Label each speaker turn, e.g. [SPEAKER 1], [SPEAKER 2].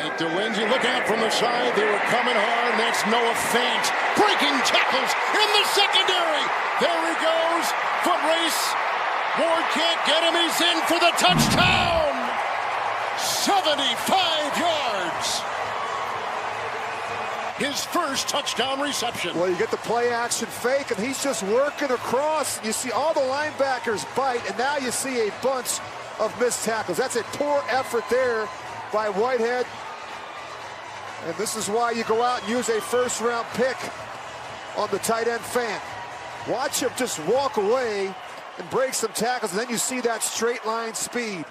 [SPEAKER 1] And DeLindsey, look out from the side. They were coming hard. That's Noah Fant. Breaking tackles in the secondary. There he goes. Foot race. Ward can't get him. He's in for the touchdown. 75 yards. His first touchdown reception.
[SPEAKER 2] Well, you get the play action fake, and he's just working across. You see all the linebackers bite, and now you see a bunch of missed tackles. That's a poor effort there by Whitehead. And this is why you go out and use a first-round pick on the tight end Fant. Watch him just walk away and break some tackles, and then you see that straight line speed.